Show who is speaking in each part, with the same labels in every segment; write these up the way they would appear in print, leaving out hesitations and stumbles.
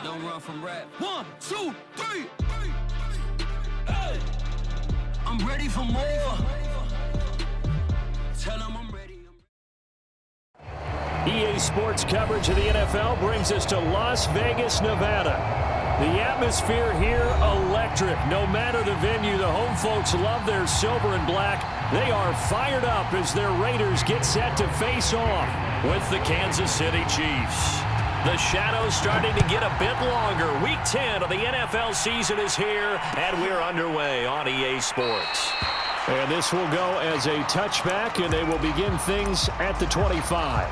Speaker 1: Don't run from rap. 1, 2, 3. Hey. I'm ready for more. Tell them I'm ready.
Speaker 2: EA Sports coverage of the NFL brings us to Las Vegas, Nevada. The atmosphere here, electric. No matter the venue, the home folks love their silver and black. They are fired up as their Raiders get set to face off with the Kansas City Chiefs. The shadows starting to get a bit longer. Week 10 of the NFL season is here, and we're underway on EA Sports. And this will go as a touchback, and they will begin things at the 25.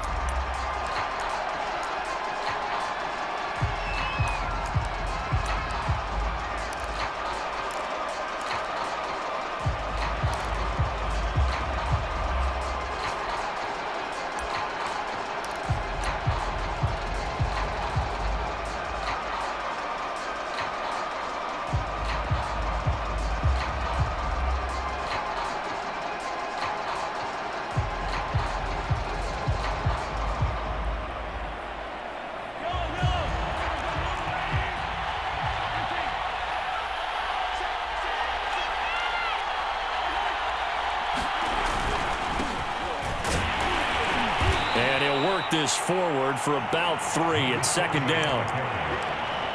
Speaker 2: This forward for about 3 at second down.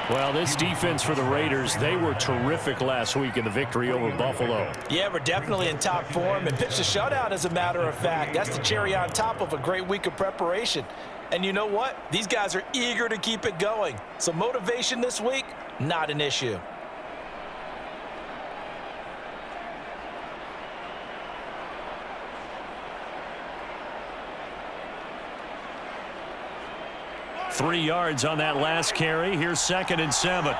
Speaker 2: Well, this defense for the Raiders, they were terrific last week in the victory over Buffalo.
Speaker 3: Yeah, we're definitely in top form and pitched a shutout, as a matter of fact. That's the cherry on top of a great week of preparation. And you know what? These guys are eager to keep it going. So motivation this week, not an issue.
Speaker 2: Three yards on that last carry. Here's 2nd and 7.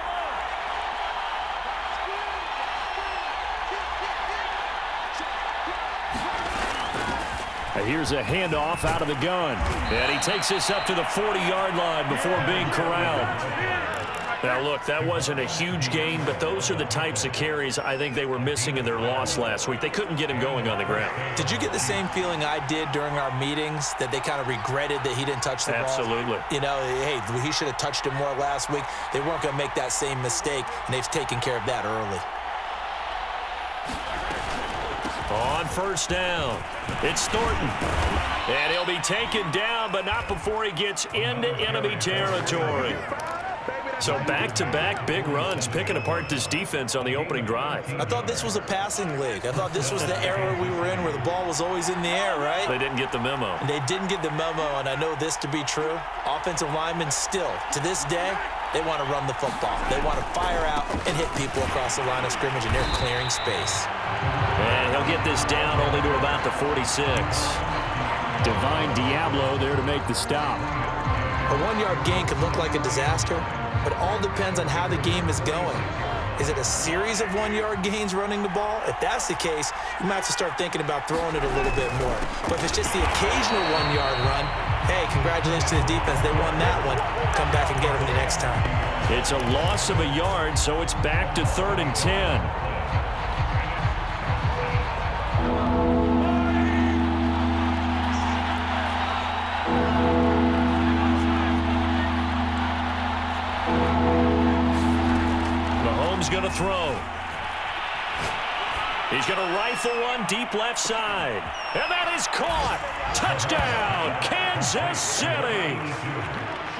Speaker 2: Here's a handoff out of the gun. And he takes this up to the 40-yard line before being corralled. Now, look, that wasn't a huge gain, but those are the types of carries I think they were missing in their loss last week. They couldn't get him going on the ground.
Speaker 3: Did you get the same feeling I did during our meetings, that they kind of regretted that he didn't touch the ball?
Speaker 2: Absolutely.
Speaker 3: You know, hey, he should have touched it more last week. They weren't going to make that same mistake, and they've taken care of that early.
Speaker 2: On first down, it's Thornton. And he'll be taken down, but not before he gets into enemy territory. So back-to-back big runs, picking apart this defense on the opening drive.
Speaker 3: I thought this was a passing league. I thought this was the era we were in where the ball was always in the air, right?
Speaker 2: They didn't get the memo.
Speaker 3: And they didn't get the memo, and I know this to be true. Offensive linemen still, to this day, they want to run the football. They want to fire out and hit people across the line of scrimmage, and they're clearing space.
Speaker 2: And he'll get this down only to about the 46. Divine Diablo there to make the stop.
Speaker 3: A 1-yard gain could look like a disaster, but it all depends on how the game is going. Is it a series of 1-yard gains running the ball? If that's the case, you might have to start thinking about throwing it a little bit more. But if it's just the occasional 1-yard run, hey, congratulations to the defense. They won that one. Come back and get them the next time.
Speaker 2: It's a loss of a yard, so it's back to 3rd and 10. Going to throw. He's going to rifle one deep left side. And that is caught. Touchdown, Kansas City.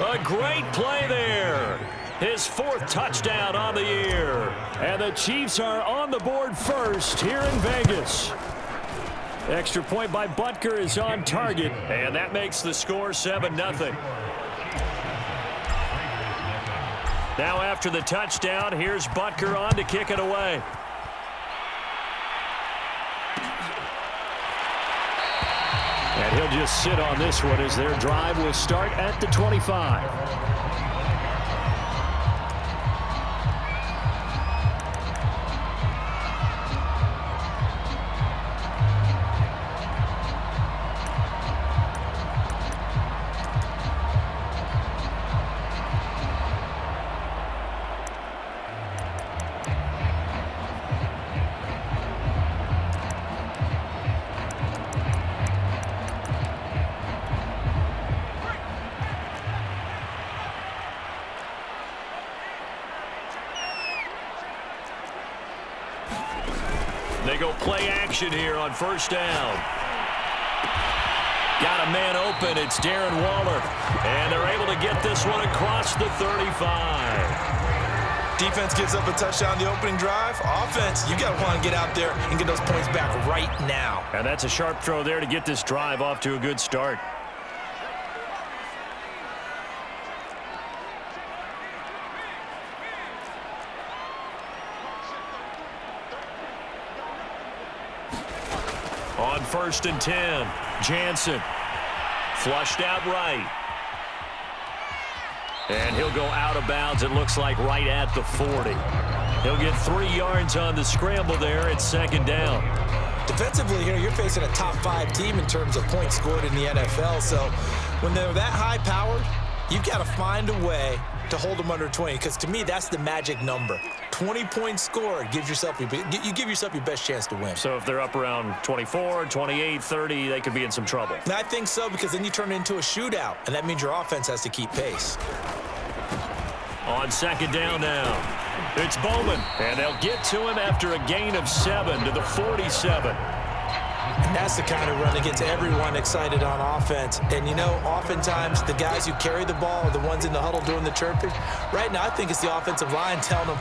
Speaker 2: A great play there. His 4th touchdown on the year. And the Chiefs are on the board first here in Vegas. Extra point by Butker is on target. And that makes the score 7-0. Now after the touchdown, here's Butker on to kick it away. And he'll just sit on this one as their drive will start at the 25. go play action here on first down. Got a man open. It's Darren Waller. And they're able to get this one across the 35.
Speaker 3: Defense gives up a touchdown the opening drive. Offense, you got to want to get out there and get those points back right now.
Speaker 2: And that's a sharp throw there to get this drive off to a good start. On 1st and 10, Jansen flushed out right. And he'll go out of bounds, it looks like, right at the 40. He'll get 3 yards on the scramble there at 2nd down.
Speaker 3: Defensively here, you're facing a top 5 team in terms of points scored in the NFL. So when they're that high-powered, you've got to find a way to hold them under 20, because to me, that's the magic number. 20 points scored, you give yourself your best chance to win.
Speaker 2: So if they're up around 24, 28, 30, they could be in some trouble.
Speaker 3: And I think so, because then you turn it into a shootout, and that means your offense has to keep pace.
Speaker 2: On 2nd down now, it's Bowman, and they'll get to him after a gain of 7 to the 47.
Speaker 3: And that's the kind of run that gets everyone excited on offense. And, you know, oftentimes the guys who carry the ball are the ones in the huddle doing the chirping. Right now, I think it's the offensive line telling them,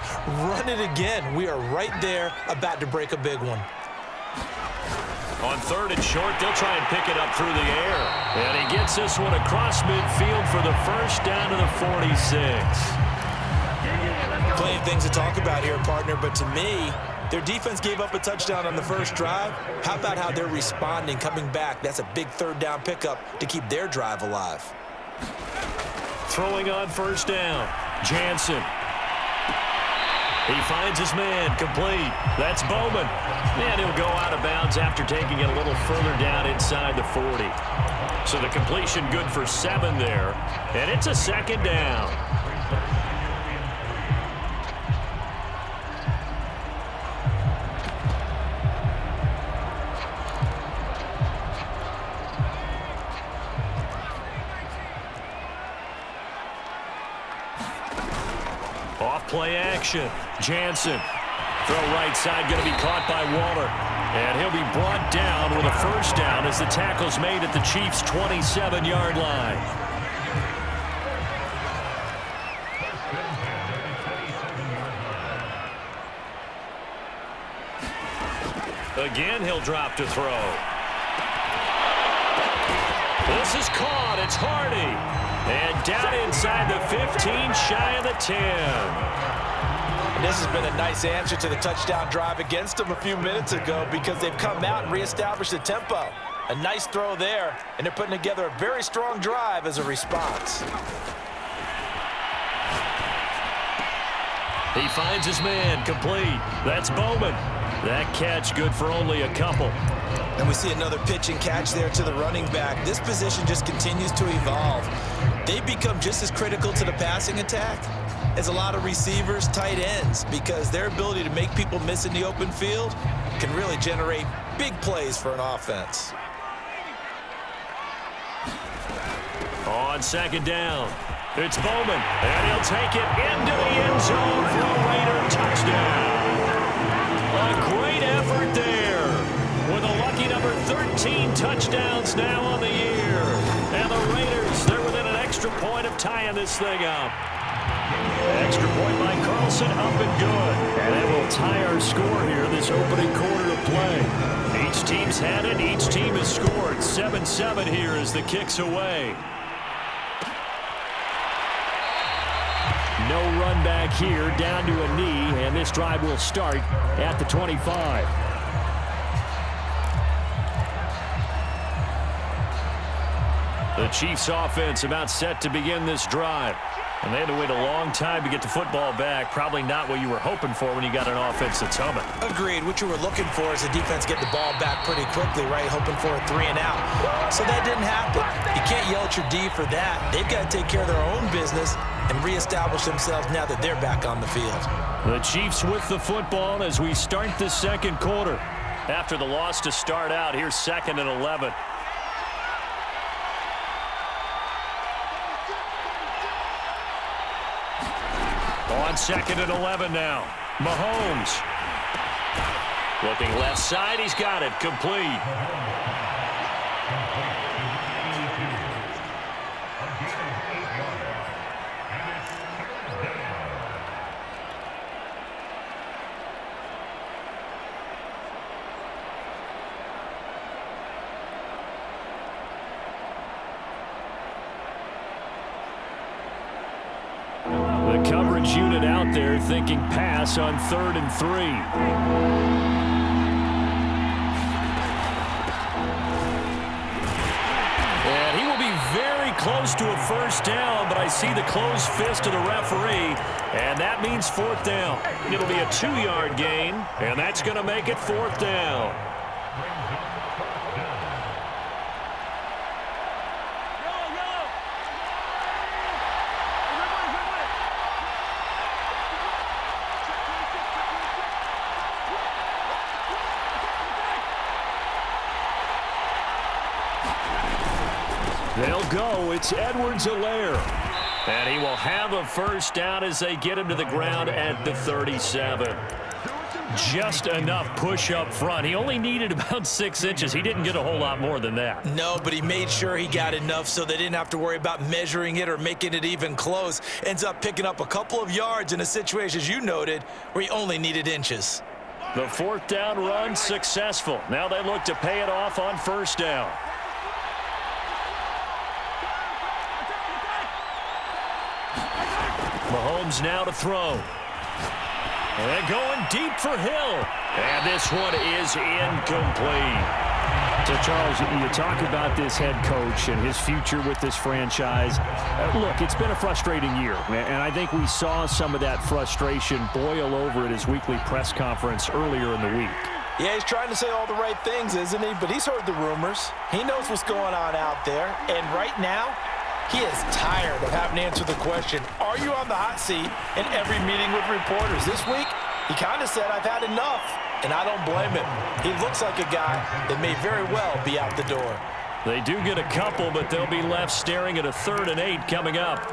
Speaker 3: run it again. We are right there about to break a big one.
Speaker 2: On 3rd and short, they'll try and pick it up through the air. And he gets this one across midfield for the first down to the 46.
Speaker 3: Plenty of things to talk about here, partner, but to me, their defense gave up a touchdown on the first drive. How about how they're responding, coming back? That's a big 3rd down pickup to keep their drive alive.
Speaker 2: Throwing on 1st down, Jansen. He finds his man, complete. That's Bowman. And he'll go out of bounds after taking it a little further down inside the 40. So the completion good for 7 there. And it's a 2nd down. Play action. Jansen. Throw right side, going to be caught by Waller. And he'll be brought down with a first down as the tackle's made at the Chiefs' 27-yard line. Again, he'll drop to throw. This is caught. It's Hardy. And down inside the 15, shy of the 10.
Speaker 3: And this has been a nice answer to the touchdown drive against them a few minutes ago, because they've come out and reestablished the tempo. A nice throw there, and they're putting together a very strong drive as a response.
Speaker 2: He finds his man, complete. That's Bowman. That catch good for only a couple.
Speaker 3: And we see another pitch and catch there to the running back. This position just continues to evolve. They become just as critical to the passing attack as a lot of receivers, tight ends, because their ability to make people miss in the open field can really generate big plays for an offense.
Speaker 2: On 2nd down, it's Bowman, and he'll take it into the end zone for a Raider touchdown. A great effort there, with a lucky number 13 touchdowns now on the year. And the Raiders, they're within an extra point of tying this thing up. Extra point by Carlson, up and good. And it will tie our score here this opening quarter of play. Each team's had it, each team has scored. 7-7 here as the kick's away. No run back here, down to a knee, and this drive will start at the 25. The Chiefs offense about set to begin this drive. And they had to wait a long time to get the football back. Probably not what you were hoping for when you got an offense that's humming.
Speaker 3: Agreed. What you were looking for is the defense get the ball back pretty quickly, right? Hoping for a 3 and out. So that didn't happen. You can't yell at your D for that. They've got to take care of their own business and reestablish themselves now that they're back on the field.
Speaker 2: The Chiefs with the football as we start the second quarter. After the loss to start out, here's 2nd and 11. On 2nd and 11 now. Mahomes. Looking left side, he's got it. Complete. The coverage unit out there thinking pass on 3rd and 3. And he will be very close to a first down, but I see the closed fist of the referee, and that means 4th down. It'll be a 2-yard gain, and that's going to make it 4th down. They'll go. It's Edwards-Helaire. And he will have a first down as they get him to the ground at the 37. Just enough push up front. He only needed about 6 inches. He didn't get a whole lot more than that.
Speaker 3: No, but he made sure he got enough so they didn't have to worry about measuring it or making it even close. Ends up picking up a couple of yards in a situation, as you noted, where he only needed inches.
Speaker 2: The 4th down run successful. Now they look to pay it off on first down. Mahomes now to throw. And going deep for Hill. And this one is incomplete.
Speaker 4: So, Charles, you talk about this head coach and his future with this franchise. Look, it's been a frustrating year, and I think we saw some of that frustration boil over at his weekly press conference earlier in the week.
Speaker 3: Yeah, he's trying to say all the right things, isn't he? But he's heard the rumors. He knows what's going on out there. And right now, he is tired of having to answer the question, are you on the hot seat in every meeting with reporters? This week, he kind of said, I've had enough, and I don't blame him. He looks like a guy that may very well be out the door.
Speaker 2: They do get a couple, but they'll be left staring at a 3rd and 8 coming up.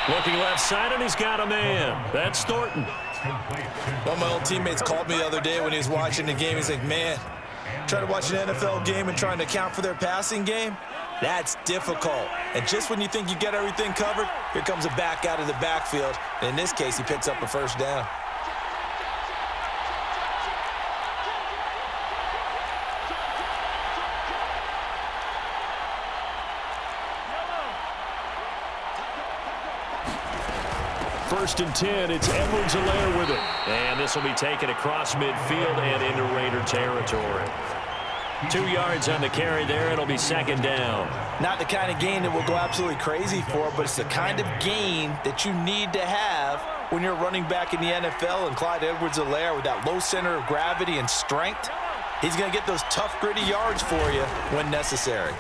Speaker 2: Looking left side, and he's got a man. That's Thornton.
Speaker 3: One of my old teammates called me the other day when he was watching the game. He's like, man, trying to watch an NFL game and trying to account for their passing game, that's difficult. And just when you think you get everything covered, here comes a back out of the backfield. And in this case, he picks up a first down.
Speaker 2: First and 10, it's Edwards-Helaire with it. And this will be taken across midfield and into Raider territory. 2 yards on the carry there. It'll be 2nd down.
Speaker 3: Not the kind of gain that we'll go absolutely crazy for, but it's the kind of gain that you need to have when you're running back in the NFL. And Clyde Edwards-Helaire, with that low center of gravity and strength, he's going to get those tough, gritty yards for you when necessary.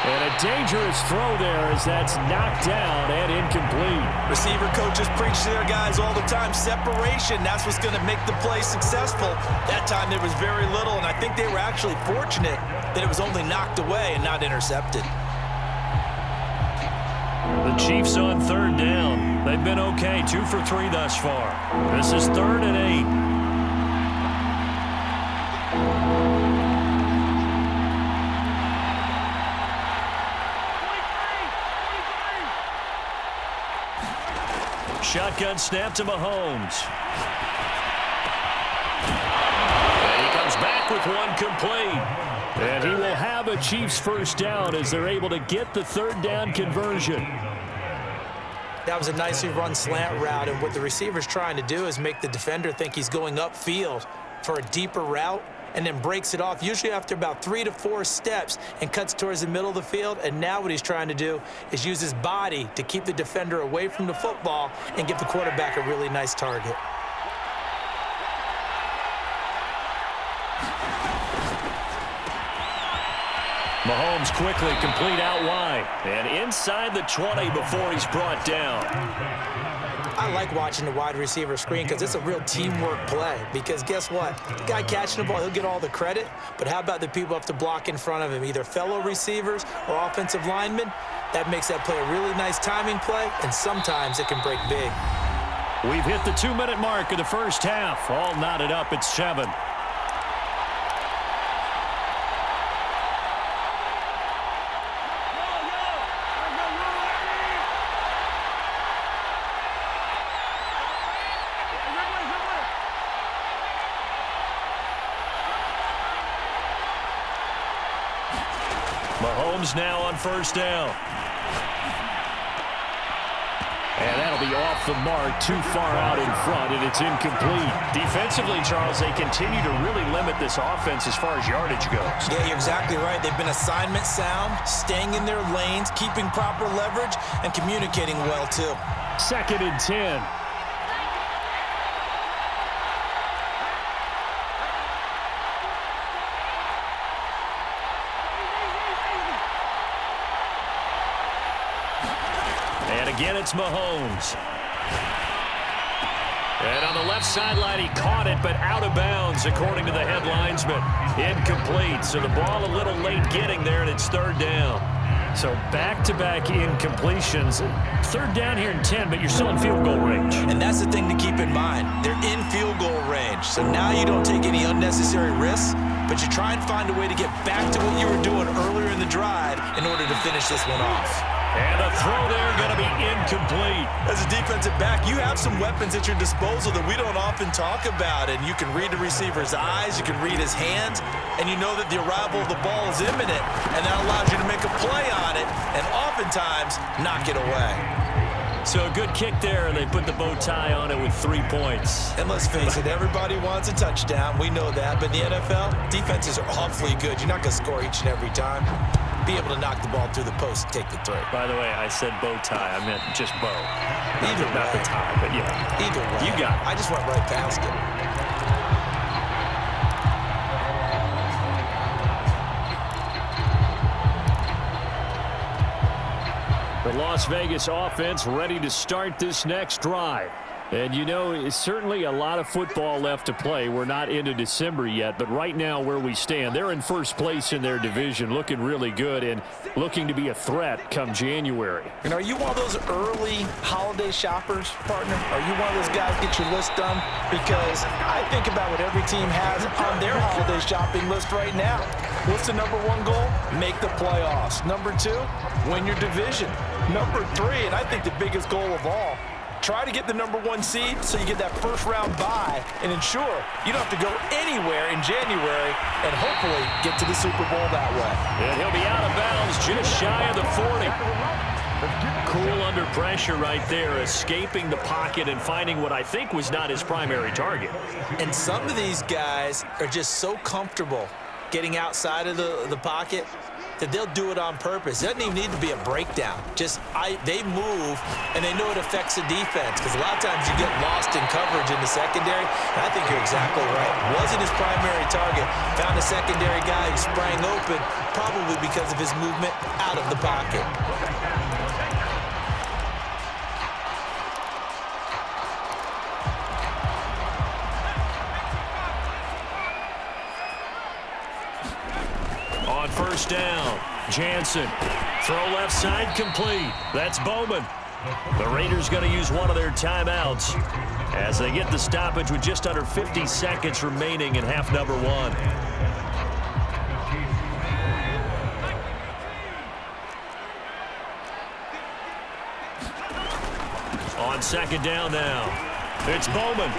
Speaker 2: And a dangerous throw there as that's knocked down and incomplete.
Speaker 3: Receiver coaches preach to their guys all the time. Separation, that's what's going to make the play successful. That time there was very little, and I think they were actually fortunate that it was only knocked away and not intercepted.
Speaker 2: The Chiefs on 3rd down. They've been okay, 2 for 3 thus far. This is 3rd and 8. Shotgun snap to Mahomes. And he comes back with one complete. And he will have a Chiefs first down as they're able to get the 3rd down conversion.
Speaker 3: That was a nicely run slant route, and what the receiver's trying to do is make the defender think he's going upfield for a deeper route, and then breaks it off, usually after about 3 to 4 steps, and cuts towards the middle of the field. And now what he's trying to do is use his body to keep the defender away from the football and give the quarterback a really nice target.
Speaker 2: Mahomes quickly complete out wide. And inside the 20 before he's brought down.
Speaker 3: I like watching the wide receiver screen because it's a real teamwork play. Because guess what? The guy catching the ball, he'll get all the credit. But how about the people have to block in front of him, either fellow receivers or offensive linemen? That makes that play a really nice timing play, and sometimes it can break big.
Speaker 2: We've hit the 2-minute mark of the first half. All knotted up at 7. Mahomes now on first down. And that'll be off the mark, too far out in front, and it's incomplete. Defensively, Charles, they continue to really limit this offense as far as yardage goes.
Speaker 3: Yeah, you're exactly right. They've been assignment sound, staying in their lanes, keeping proper leverage, and communicating well, too.
Speaker 2: 2nd and 10. And again, it's Mahomes. And on the left sideline, he caught it, but out of bounds, according to the head linesman. Incomplete, so the ball a little late getting there, and it's 3rd down. So back-to-back incompletions. 3rd down here in 10, but you're still in field goal range.
Speaker 3: And that's the thing to keep in mind. They're in field goal range. So now you don't take any unnecessary risks, but you try and find a way to get back to what you were doing earlier in the drive in order to finish this one off.
Speaker 2: And the throw there going to be incomplete.
Speaker 3: As a defensive back, you have some weapons at your disposal that we don't often talk about. And you can read the receiver's eyes, you can read his hands, and you know that the arrival of the ball is imminent. And that allows you to make a play on it and oftentimes knock it away.
Speaker 2: So a good kick there, and they put the bow tie on it with 3 points.
Speaker 3: And let's face it, everybody wants a touchdown. We know that. But in the NFL, defenses are awfully good. You're not going to score each and every time. Be able to knock the ball through the post and take the throw.
Speaker 2: By the way, I said bow tie. I meant just bow.
Speaker 3: Either way.
Speaker 2: Not the tie, but yeah.
Speaker 3: Either way.
Speaker 2: You got it.
Speaker 3: I just went right past it.
Speaker 2: The Las Vegas offense ready to start this next drive. And, you know, it's certainly a lot of football left to play. We're not into December yet, but right now where we stand, they're in first place in their division, looking really good and looking to be a threat come January.
Speaker 3: And are you one of those early holiday shoppers, partner? Are you one of those guys get your list done? Because I think about what every team has on their holiday shopping list right now. What's the number 1 goal? Make the playoffs. Number 2, win your division. Number 3, and I think the biggest goal of all, try to get the number 1 seed so you get that first round bye and ensure you don't have to go anywhere in January and hopefully get to the Super Bowl that way.
Speaker 2: And he'll be out of bounds just shy of the 40. Cool under pressure right there, escaping the pocket and finding what I think was not his primary target.
Speaker 3: And some of these guys are just so comfortable getting outside of the pocket that they'll do it on purpose. It doesn't even need to be a breakdown. They move, and they know it affects the defense, because a lot of times you get lost in coverage in the secondary, and I think you're exactly right. Wasn't his primary target. Found a secondary guy who sprang open, probably because of his movement out of the pocket.
Speaker 2: On first down, Jansen. Throw left side complete. That's Bowman. The Raiders going to use one of their timeouts as they get the stoppage with just under 50 seconds remaining in half number 1. On second down now, it's Bowman.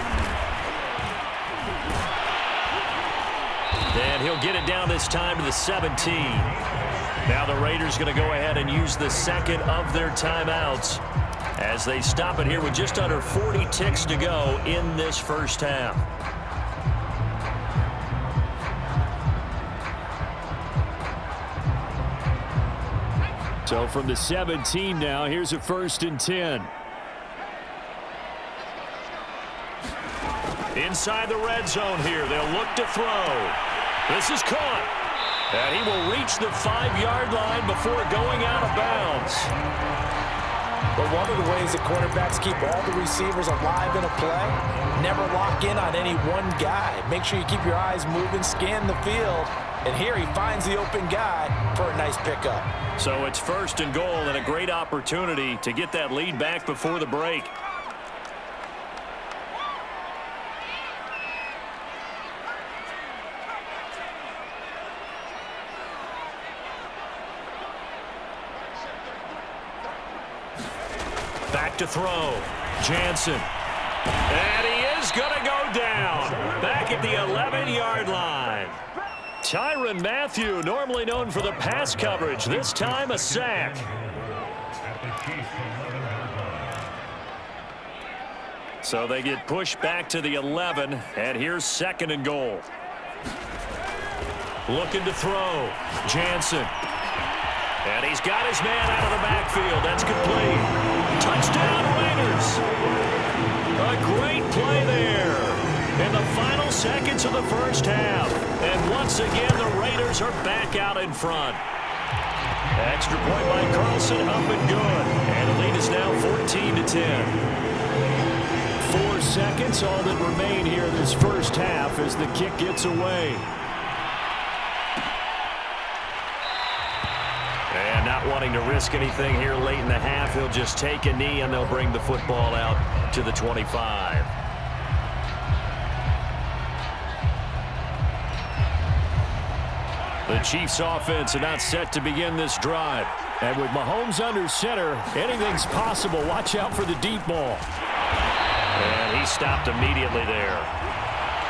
Speaker 2: And he'll get it down this time to the 17. Now the Raiders going to go ahead and use the second of their timeouts as they stop it here with just under 40 ticks to go in this first half. So from the 17 now, here's a 1st and 10. Inside the red zone here, they'll look to throw. This is caught. And he will reach the 5-yard line before going out of bounds.
Speaker 3: But one of the ways that quarterbacks keep all the receivers alive in a play, never lock in on any one guy. Make sure you keep your eyes moving, scan the field, and here he finds the open guy for a nice pickup.
Speaker 2: So it's 1st and goal and a great opportunity to get that lead back before the break. Back to throw. Jansen. And he is going to go down. Back at the 11-yard line. Tyrann Mathieu, normally known for the pass coverage. This time a sack. So they get pushed back to the 11. And here's 2nd and goal. Looking to throw. Jansen. And he's got his man out of the backfield. That's complete. Touchdown, Raiders. A great play there in the final seconds of the first half. And once again, the Raiders are back out in front. Extra point by Carlson, up and good. And the lead is now 14-10.
Speaker 4: 4 seconds, all that remain here in this first half as the kick gets away.
Speaker 2: And not wanting to risk anything here late in the half, he'll just take a knee and they'll bring the football out to the 25. The Chiefs offense about set to begin this drive.
Speaker 4: And with Mahomes under center, anything's possible. Watch out for the deep ball.
Speaker 2: And he stopped immediately there.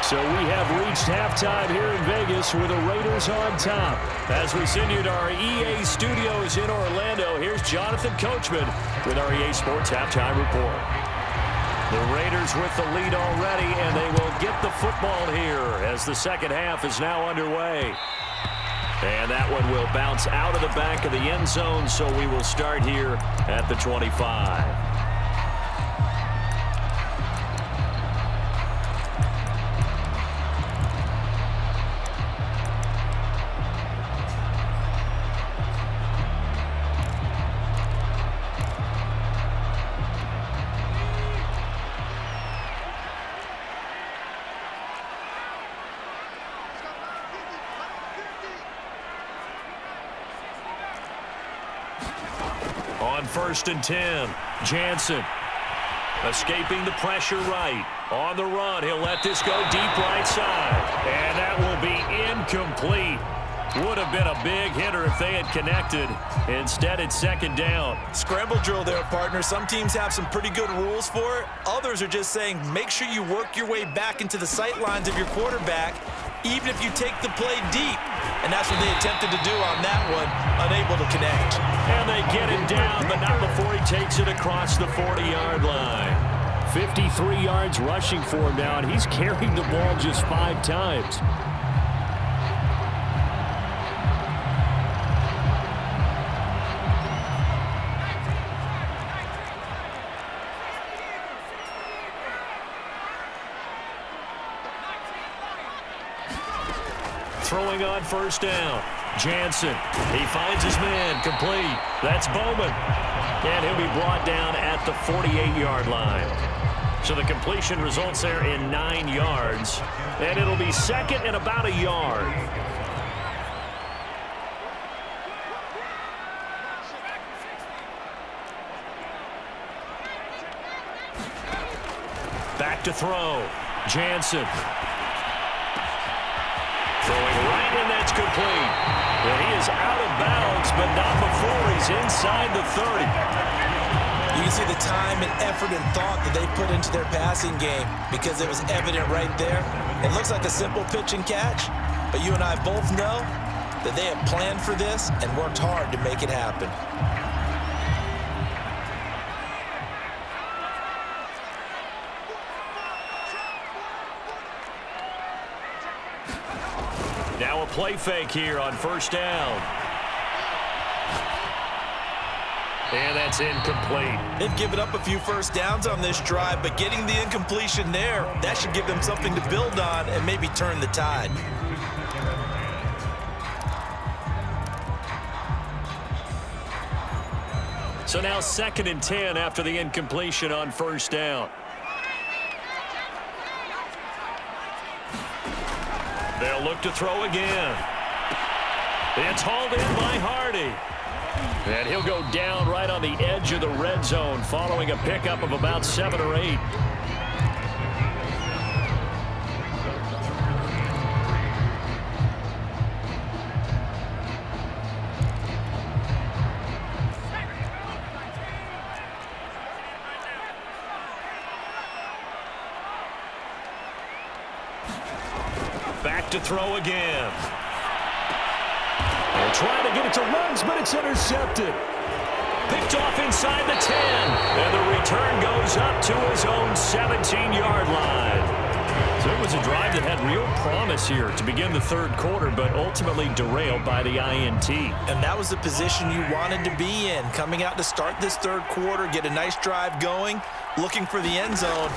Speaker 4: So we have reached halftime here in Vegas with the Raiders on top.
Speaker 2: As we send you to our EA studios in Orlando, here's Jonathan Coachman with our EA Sports Halftime Report. The Raiders with the lead already, and they will get the football here as the second half is now underway. And that one will bounce out of the back of the end zone, so we will start here at the 25. On 1st and 10, Jansen escaping the pressure right. On the run, he'll let this go deep right side. And that will be incomplete. Would have been a big hitter if they had connected. Instead, it's 2nd down.
Speaker 3: Scramble drill there, partner. Some teams have some pretty good rules for it. Others are just saying make sure you work your way back into the sight lines of your quarterback, even if you take the play deep. And that's what they attempted to do on that one, unable to connect.
Speaker 2: And they get him down, but not before he takes it across the 40-yard line.
Speaker 4: 53 yards rushing for him now, and he's carried the ball just 5 times.
Speaker 2: Throwing on 1st down. Jansen, he finds his man, complete. That's Bowman. And he'll be brought down at the 48-yard line. So the completion results there in 9 yards. And it'll be 2nd and about a yard. Back to throw. Jansen. Throwing right, and that's complete. And he is out of bounds, but not before he's inside the 30.
Speaker 3: You can see the time and effort and thought that they put into their passing game because it was evident right there. It looks like a simple pitch and catch, but you and I both know that they have planned for this and worked hard to make it happen.
Speaker 2: Now a play fake here on 1st down. And that's incomplete.
Speaker 3: They've given up a few first downs on this drive, but getting the incompletion there, that should give them something to build on and maybe turn the tide.
Speaker 2: So now 2nd and 10 after the incompletion on first down. They'll look to throw again. It's hauled in by Hardy. And he'll go down right on the edge of the red zone following a pickup of about 7 or 8. Back to throw again. They'll try to get it to Ruggs, but it's intercepted. Picked off inside the 10. And the return goes up to his own 17-yard line. So it was a drive that had real promise here to begin the third quarter, but ultimately derailed by the INT.
Speaker 3: And that was the position you wanted to be in. Coming out to start this third quarter, get a nice drive going, looking for the end zone.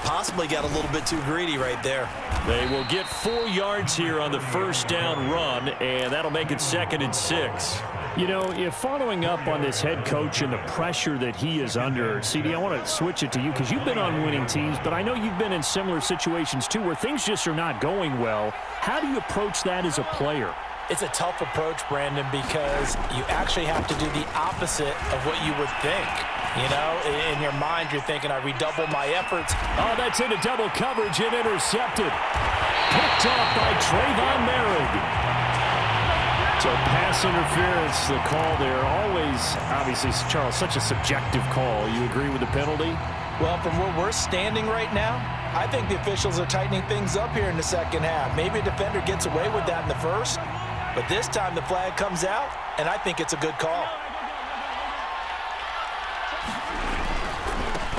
Speaker 3: Possibly got a little bit too greedy right there.
Speaker 2: They will get 4 yards here on the first down run, and that'll make it 2nd and 6.
Speaker 4: You know, if following up on this head coach and the pressure that he is under, CD, I want to switch it to you because you've been on winning teams, but I know you've been in similar situations too where things just are not going well. How do you approach that as a player?
Speaker 3: It's a tough approach, Brandon, because you actually have to do the opposite of what you would think. You know, in your mind, you're thinking, I redouble my efforts.
Speaker 4: Oh, that's into double coverage and intercepted. Picked off by Trayvon Merrick. So pass interference, the call there. Always, obviously, Charles, such a subjective call. You agree with the penalty?
Speaker 3: Well, from where we're standing right now, I think the officials are tightening things up here in the second half. Maybe a defender gets away with that in the first, but this time the flag comes out, and I think it's a good call.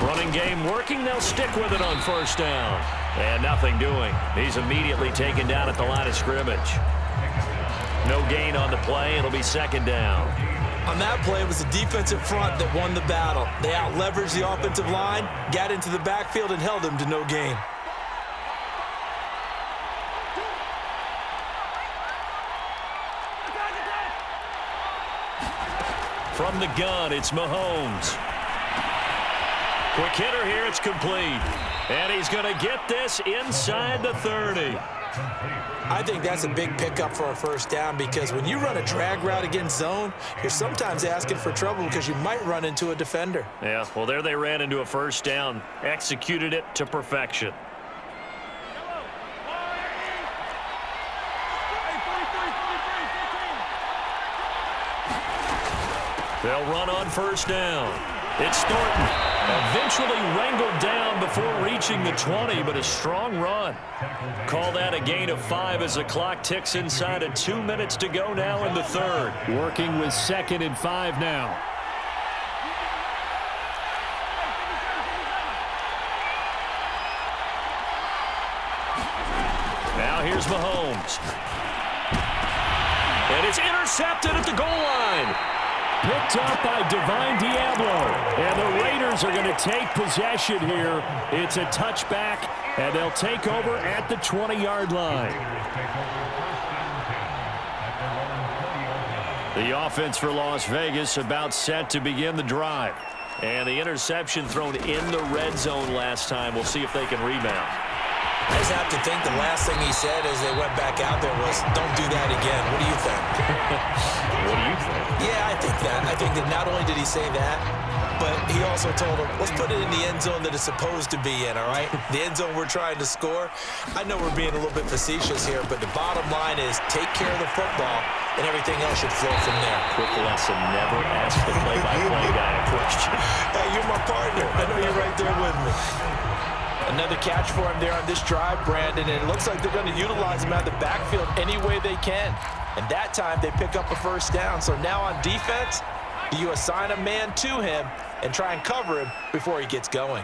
Speaker 2: Running game working. They'll stick with it on first down. And nothing doing. He's immediately taken down at the line of scrimmage. No gain on the play. It'll be 2nd down.
Speaker 3: On that play, it was the defensive front that won the battle. They out-leveraged the offensive line, got into the backfield, and held him to no gain.
Speaker 2: From the gun, it's Mahomes. Quick hitter here. It's complete. And he's going to get this inside the 30.
Speaker 3: I think that's a big pickup for a first down because when you run a drag route against zone, you're sometimes asking for trouble because you might run into a defender.
Speaker 2: Yeah, well, there they ran into a first down. Executed it to perfection. They'll run on first down. It's Thornton. Eventually wrangled down before reaching the 20, but a strong run. Call that a gain of 5 as the clock ticks inside of 2 minutes to go now in the third.
Speaker 4: Working with 2nd and 5 now.
Speaker 2: Now here's Mahomes. And it's intercepted at the goal line.
Speaker 4: Picked up by Divine Diablo. And the Raiders are going to take possession here. It's a touchback, and they'll take over at the 20-yard line.
Speaker 2: The offense for Las Vegas about set to begin the drive. And the interception thrown in the red zone last time. We'll see if they can rebound.
Speaker 3: I just have to think the last thing he said as they went back out there was, don't do that again. What do you think?
Speaker 2: What do you think?
Speaker 3: Yeah, I think that. I think that not only did he say that, but he also told him, let's put it in the end zone that it's supposed to be in, all right? The end zone we're trying to score. I know we're being a little bit facetious here, but the bottom line is take care of the football, and everything else should flow from there.
Speaker 2: Quick lesson, never ask the play-by-play guy a question.
Speaker 3: Hey, you're my partner. I know you're right there with me. Another catch for him there on this drive, Brandon, and it looks like they're going to utilize him out of the backfield any way they can. And that time, they pick up a first down. So now on defense, do you assign a man to him and try and cover him before he gets going?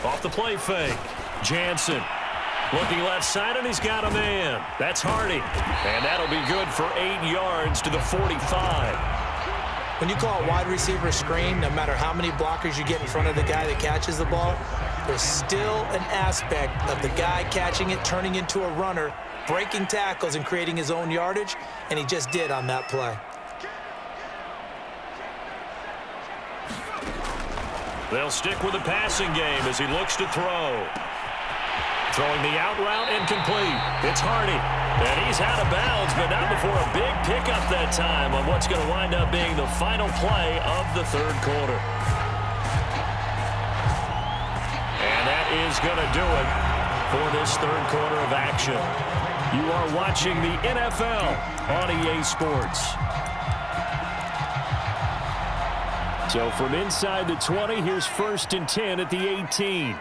Speaker 2: Off the play fake. Jansen looking left side, and he's got a man. That's Hardy. And that'll be good for 8 yards to the 45.
Speaker 3: When you call a wide receiver screen, no matter how many blockers you get in front of the guy that catches the ball, there's still an aspect of the guy catching it, turning into a runner, breaking tackles and creating his own yardage, and he just did on that play.
Speaker 2: They'll stick with the passing game as he looks to throw. Throwing the out route incomplete. It's Hardy. And he's out of bounds, but not before a big pickup that time on what's going to wind up being the final play of the third quarter. And that is going to do it for this third quarter of action. You are watching the NFL on EA Sports. So from inside the 20, here's 1st and 10 at the 18.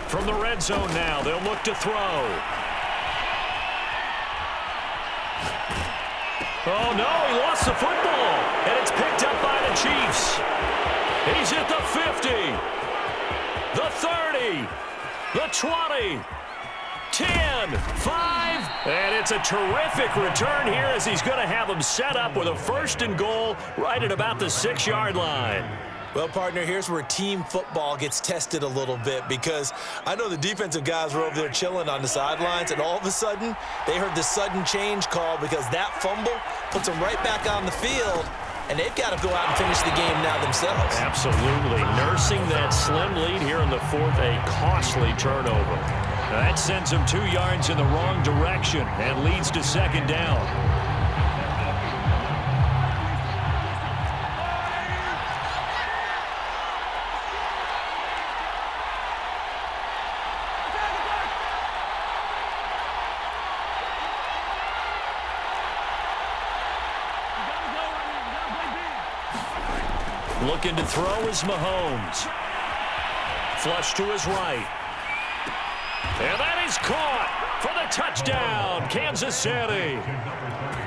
Speaker 2: From the red zone now, they'll look to throw. Oh, no, he lost the football, and it's picked up by the Chiefs. He's at the 50, the 30, the 20, 10, 5, and it's a terrific return here as he's going to have them set up with a 1st and goal right at about the 6-yard line.
Speaker 3: Well, partner, here's where team football gets tested a little bit because I know the defensive guys were over there chilling on the sidelines, and all of a sudden, they heard the sudden change call because that fumble puts them right back on the field, and they've got to go out and finish the game now themselves.
Speaker 2: Absolutely. Nursing that slim lead here in the 4th, a costly turnover. Now that sends them 2 yards in the wrong direction and leads to 2nd down. Looking to throw is Mahomes. Flush to his right. And that is caught for the touchdown, Kansas City.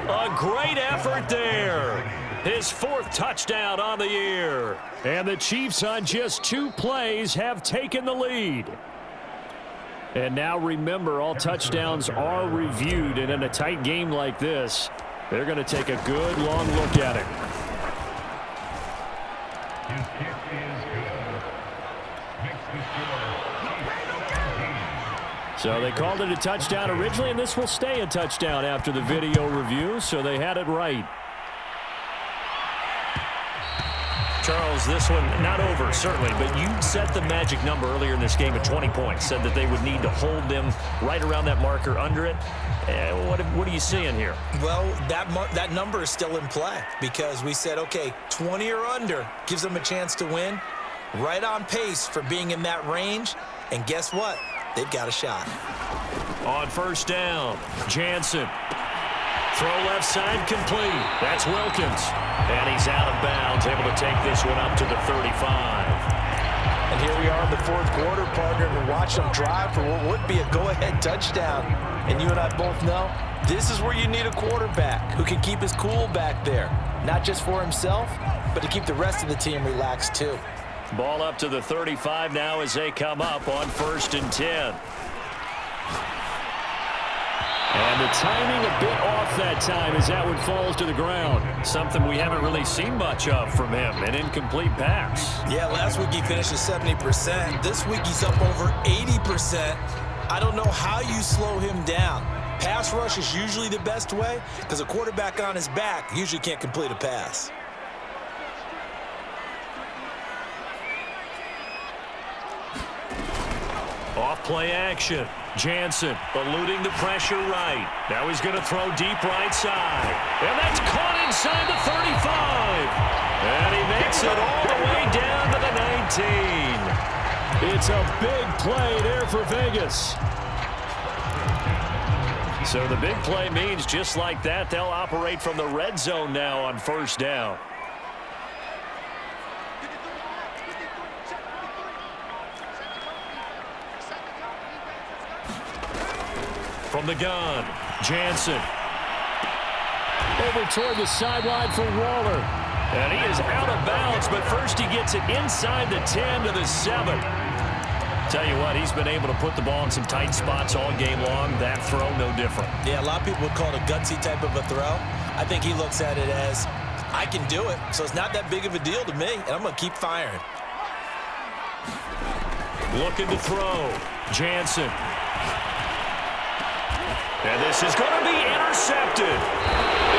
Speaker 2: A great effort there. His 4th touchdown on the year.
Speaker 4: And the Chiefs on just 2 plays have taken the lead. And now remember, all touchdowns are reviewed, and in a tight game like this, they're going to take a good long look at it. So they called it a touchdown originally, and this will stay a touchdown after the video review, so they had it right.
Speaker 2: Charles, this one not over, certainly, but you set the magic number earlier in this game at 20 points, said that they would need to hold them right around that marker under it. What are you seeing here?
Speaker 3: Well, that number is still in play because we said, okay, 20 or under gives them a chance to win. Right on pace for being in that range, and guess what? They've got a shot.
Speaker 2: On 1st down, Jansen. Throw left side complete. That's Wilkins. And he's out of bounds, able to take this one up to the 35.
Speaker 3: And here we are in the 4th quarter, partner, and watch them drive for what would be a go-ahead touchdown. And you and I both know this is where you need a quarterback who can keep his cool back there. Not just for himself, but to keep the rest of the team relaxed too.
Speaker 2: Ball up to the 35 now as they come up on 1st and 10.
Speaker 4: And the timing a bit off that time as that one falls to the ground.
Speaker 2: Something we haven't really seen much of from him, an incomplete pass.
Speaker 3: Yeah, last week he finished at 70%. This week he's up over 80%. I don't know how you slow him down. Pass rush is usually the best way because a quarterback on his back usually can't complete a pass.
Speaker 2: Off play action. Jansen eluding the pressure right. Now he's going to throw deep right side. And that's caught inside the 35. And he makes it all the way down to the 19.
Speaker 4: It's a big play there for Vegas.
Speaker 2: So the big play means just like that, they'll operate from the red zone now on 1st down. From the gun, Jansen.
Speaker 4: Over toward the sideline for Waller.
Speaker 2: And he is out of bounds, but first he gets it inside the 10 to the 7. Tell you what, he's been able to put the ball in some tight spots all game long. That throw, no different.
Speaker 3: Yeah, a lot of people would call it a gutsy type of a throw. I think he looks at it as, I can do it, so it's not that big of a deal to me, and I'm going to keep firing.
Speaker 2: Looking to throw. Jansen. And this is going to be intercepted.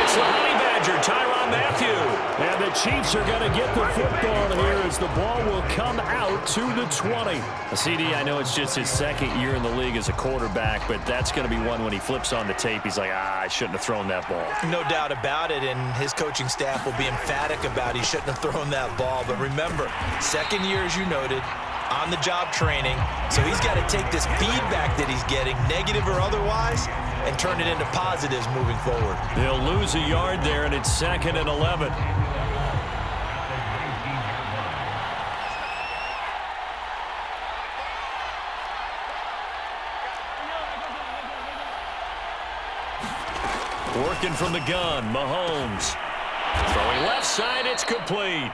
Speaker 2: It's the Honey Badger, Tyrann Mathieu. And the Chiefs are going to get the football here as the ball will come out to the 20. CD, I know it's just his second year in the league as a quarterback, but that's going to be one when he flips on the tape. He's like, I shouldn't have thrown that ball.
Speaker 3: No doubt about it, and his coaching staff will be emphatic about he shouldn't have thrown that ball. But remember, second year, as you noted, on-the-job training, so he's got to take this feedback that he's getting, negative or otherwise, and turn it into positives moving forward.
Speaker 2: They'll lose a yard there, and it's 2nd and 11. Working from the gun, Mahomes. Throwing left side, it's complete.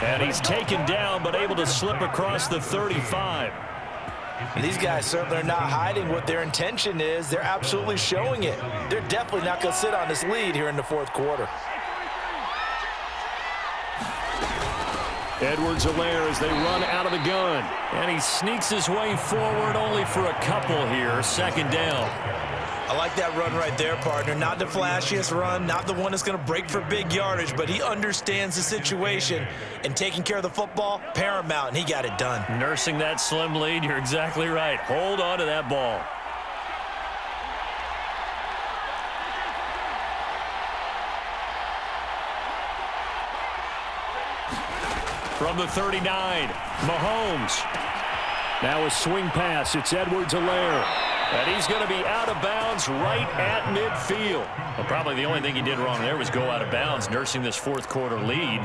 Speaker 2: And he's taken down, but able to slip across the 35.
Speaker 3: These guys certainly are not hiding what their intention is. They're absolutely showing it. They're definitely not going to sit on this lead here in the fourth quarter.
Speaker 2: Edwards-Helaire as they run out of the gun. And he sneaks his way forward only for a couple here. 2nd down.
Speaker 3: I like that run right there, partner. Not the flashiest run, not the one that's going to break for big yardage, but he understands the situation, and taking care of the football, paramount, and he got it done.
Speaker 2: Nursing that slim lead, you're exactly right. Hold on to that ball. From the 39, Mahomes. Now a swing pass. It's Edwards-Helaire. And he's going to be out of bounds right at midfield. Well, probably the only thing he did wrong there was go out of bounds, nursing this fourth quarter lead.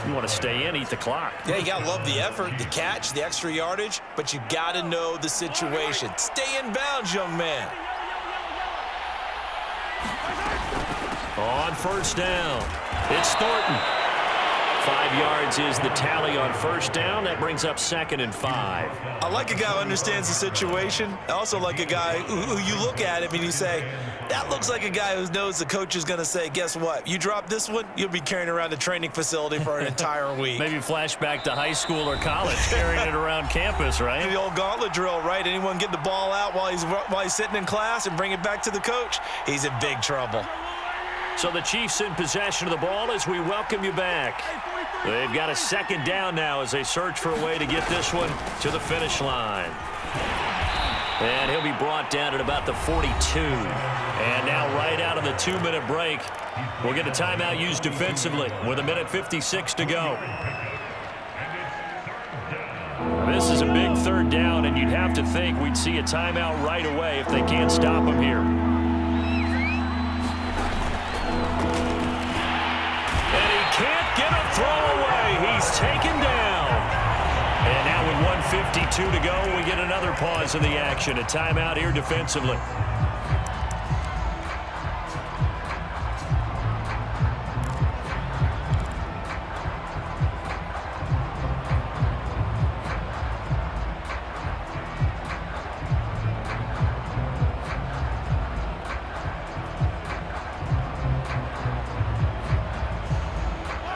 Speaker 2: You want to stay in, eat the clock.
Speaker 3: Yeah, you got to love the effort, the catch, the extra yardage, but you got to know the situation. Stay in bounds, young man.
Speaker 2: On 1st down, it's Thornton. 5 yards is the tally on 1st down. That brings up 2nd and 5.
Speaker 3: I like a guy who understands the situation. I also like a guy who you look at him and you say, that looks like a guy who knows the coach is going to say, guess what? You drop this one, you'll be carrying around the training facility for an entire week.
Speaker 2: Maybe flashback to high school or college, carrying it around campus, right?
Speaker 3: The old gauntlet drill, right? Anyone get the ball out while he's sitting in class and bring it back to the coach, he's in big trouble.
Speaker 2: So the Chiefs in possession of the ball as we welcome you back. They've got a 2nd down now as they search for a way to get this one to the finish line. And he'll be brought down at about the 42. And now right out of the 2-minute break, we'll get a timeout used defensively with 1:56 to go. This is a big 3rd down, and you'd have to think we'd see a timeout right away if they can't stop him here. Get a throwaway. He's taken down. And now with 1:52 to go, we get another pause in the action. A timeout here defensively.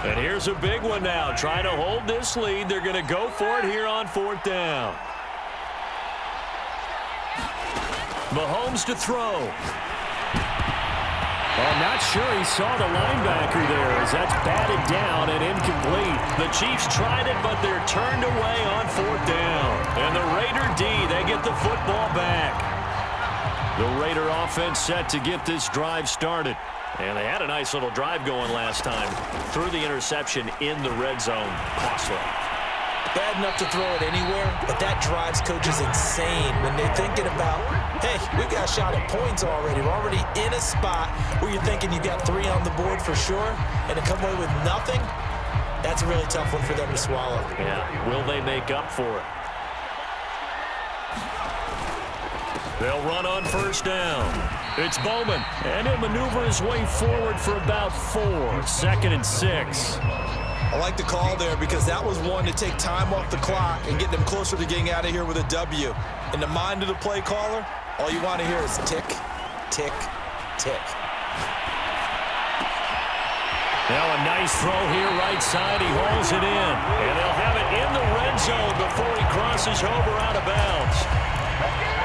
Speaker 2: And here's a big one now. Trying to hold this lead. They're going to go for it here on 4th down. Mahomes to throw.
Speaker 4: I'm not sure he saw the linebacker there as that's batted down and incomplete.
Speaker 2: The Chiefs tried it, but they're turned away on 4th down. And the Raider D, they get the football back. The Raider offense set to get this drive started. And they had a nice little drive going last time. Threw the interception in the red zone. Costly.
Speaker 3: Bad enough to throw it anywhere, but that drives coaches insane when they're thinking about, hey, we've got a shot at points already. We're already in a spot where you're thinking you've got 3 on the board for sure, and to come away with nothing, that's a really tough one for them to swallow.
Speaker 2: Yeah, will they make up for it? They'll run on 1st down. It's Bowman, and he'll maneuver his way forward for about 4. 2nd and 6.
Speaker 3: I like the call there because that was one to take time off the clock and get them closer to getting out of here with a W. In the mind of the play caller, all you want to hear is tick, tick, tick.
Speaker 2: Now a nice throw here right side. He hauls it in. And they'll have it in the red zone before he crosses over out of bounds.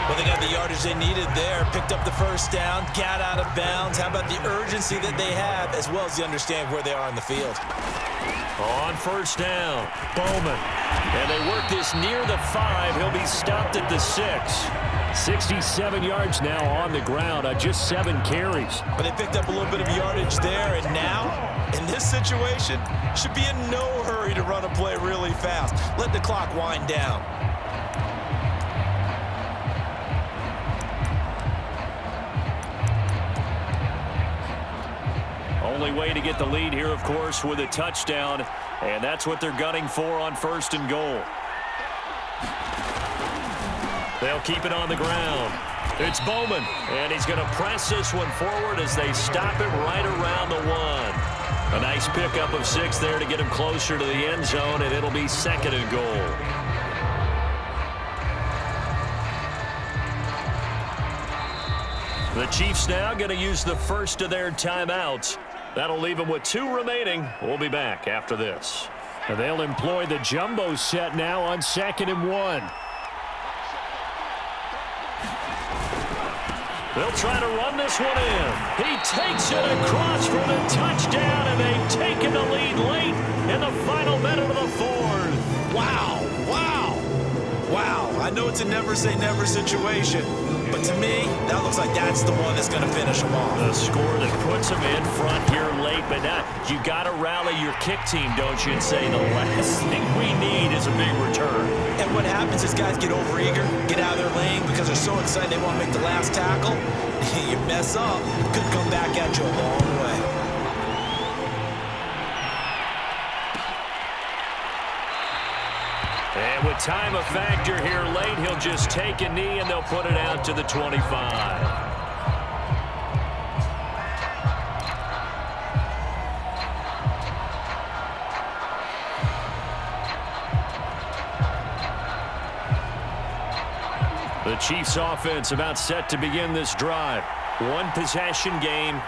Speaker 3: Well, they got the yardage they needed there, picked up the first down, got out of bounds. How about the urgency that they have, as well as the understand where they are on the field?
Speaker 2: On first down, Bowman. And they work this near the 5. He'll be stopped at the 6. 67 yards now on the ground on just 7 carries.
Speaker 3: But they picked up a little bit of yardage there, and now, in this situation, should be in no hurry to run a play really fast. Let the clock wind down.
Speaker 2: Only way to get the lead here, of course, with a touchdown, and that's what they're gunning for on first and goal. They'll keep it on the ground. It's Bowman, and he's going to press this one forward as they stop it right around the 1. A nice pickup of 6 there to get him closer to the end zone, and it'll be second and goal. The Chiefs now going to use the first of their timeouts. That'll leave them with 2 remaining. We'll be back after this.
Speaker 4: And they'll employ the jumbo set now on 2nd and 1.
Speaker 2: They'll try to run this one in. He takes it across for the touchdown, and they've taken the lead late in the final minute of the 4th.
Speaker 3: Wow, wow, wow. I know it's a never-say-never situation, but to me, that looks like that's the one that's going to finish them off.
Speaker 2: The score that puts them in front here late, but now you got to rally your kick team, don't you, and say the last thing we need is a big return.
Speaker 3: And what happens is guys get overeager, get out of their lane because they're so excited they want to make the last tackle. You mess up, could come back at you a long way.
Speaker 2: And with time a factor here late, he'll just take a knee and they'll put it out to the 25. The Chiefs offense about set to begin this drive. 1 possession game.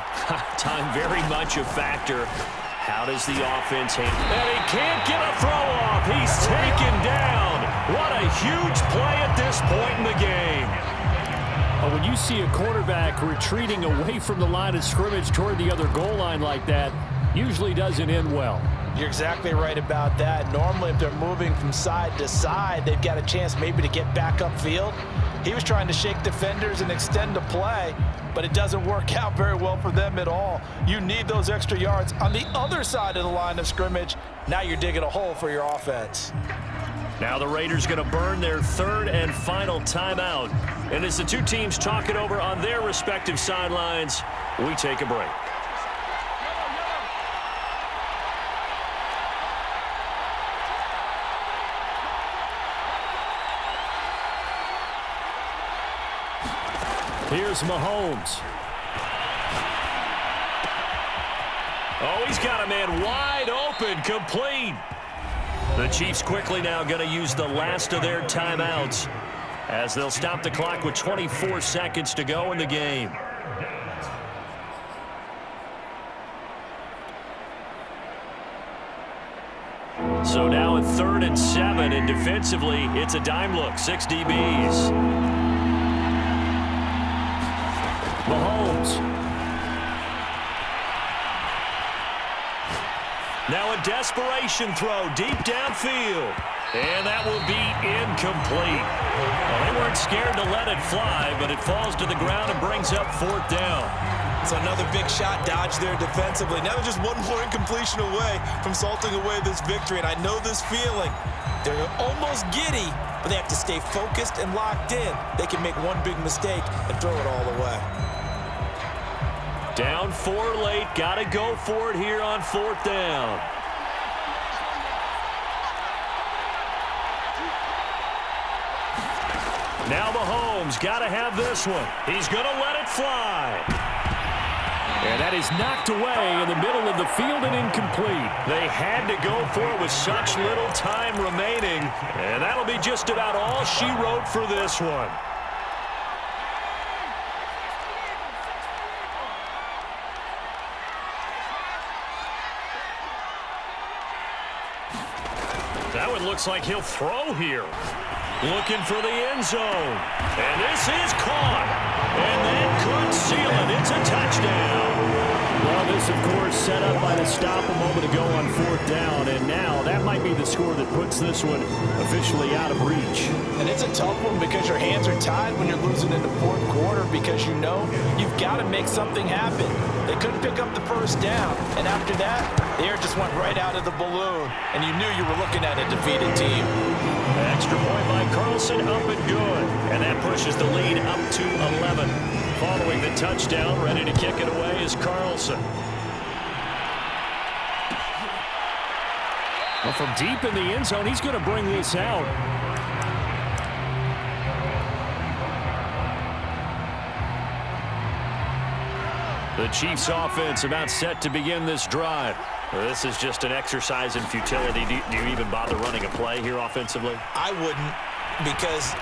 Speaker 2: Time very much a factor. How does the offense handle? And he can't get a throw off. He's taken down. What a huge play at this point in the game.
Speaker 4: Well, when you see a quarterback retreating away from the line of scrimmage toward the other goal line like that, usually doesn't end well.
Speaker 3: You're exactly right about that. Normally, if they're moving from side to side, they've got a chance maybe to get back upfield. He was trying to shake defenders and extend the play, but it doesn't work out very well for them at all. You need those extra yards on the other side of the line of scrimmage. Now you're digging a hole for your offense.
Speaker 2: Now the Raiders going to burn their 3rd and final timeout. And as the 2 teams talk it over on their respective sidelines, we take a break.
Speaker 4: Here's Mahomes.
Speaker 2: Oh, he's got a man wide open, complete. The Chiefs quickly now going to use the last of their timeouts as they'll stop the clock with 24 seconds to go in the game. So now at 3rd and 7, and defensively, it's a dime look, 6 DBs.
Speaker 4: Mahomes.
Speaker 2: Now a desperation throw deep downfield. And that will be incomplete. Well, they weren't scared to let it fly, but it falls to the ground and brings up 4th down.
Speaker 3: So another big shot dodge there defensively. Now they're just one more incompletion away from salting away this victory. And I know this feeling. They're almost giddy, but they have to stay focused and locked in. They can make one big mistake and throw it all away.
Speaker 2: Down 4 late. Got to go for it here on 4th down. Now Mahomes got to have this one. He's going to let it fly.
Speaker 4: And that is knocked away in the middle of the field and incomplete.
Speaker 2: They had to go for it with such little time remaining. And that'll be just about all she wrote for this one. That one looks like he'll throw here. Looking for the end zone. And this is caught. And that could seal it. It's a touchdown. Well, this, of course, set up by the stop a moment ago on 4th down. And now that might be the score that puts this one officially out of reach.
Speaker 3: And it's a tough one because your hands are tied when you're losing in the 4th quarter because you know you've got to make something happen. They couldn't pick up the first down. And after that, the air just went right out of the balloon. And you knew you were looking at a defeated team.
Speaker 2: Extra point by Carlson, up and good. And that pushes the lead up to 11. Following the touchdown, ready to kick it away is Carlson. Well, from deep in the end zone, he's going to bring this out. The Chiefs offense about set to begin this drive. This is just an exercise in futility. Do you even bother running a play here offensively?
Speaker 3: I wouldn't, because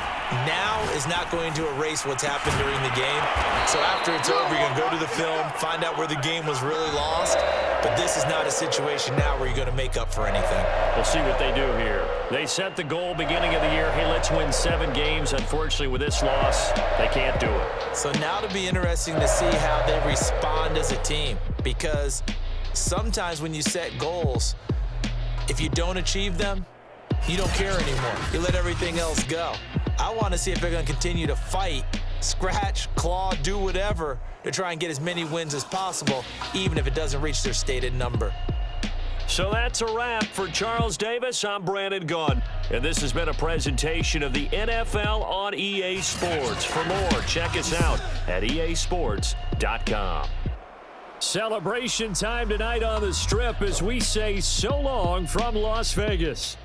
Speaker 3: now is not going to erase what's happened during the game. So after it's over, you're going to go to the film, find out where the game was really lost. But this is not a situation now where you're going to make up for anything.
Speaker 2: We'll see what they do here. They set the goal beginning of the year. Hey, let's win 7 games. Unfortunately, with this loss, they can't do it.
Speaker 3: So now it'll be interesting to see how they respond as a team. Because sometimes when you set goals, if you don't achieve them, you don't care anymore. You let everything else go. I want to see if they're going to continue to fight, scratch, claw, do whatever to try and get as many wins as possible, even if it doesn't reach their stated number.
Speaker 2: So that's a wrap for Charles Davis. I'm Brandon Gunn, and this has been a presentation of the NFL on EA Sports. For more, check us out at easports.com. Celebration time tonight on the Strip as we say so long from Las Vegas.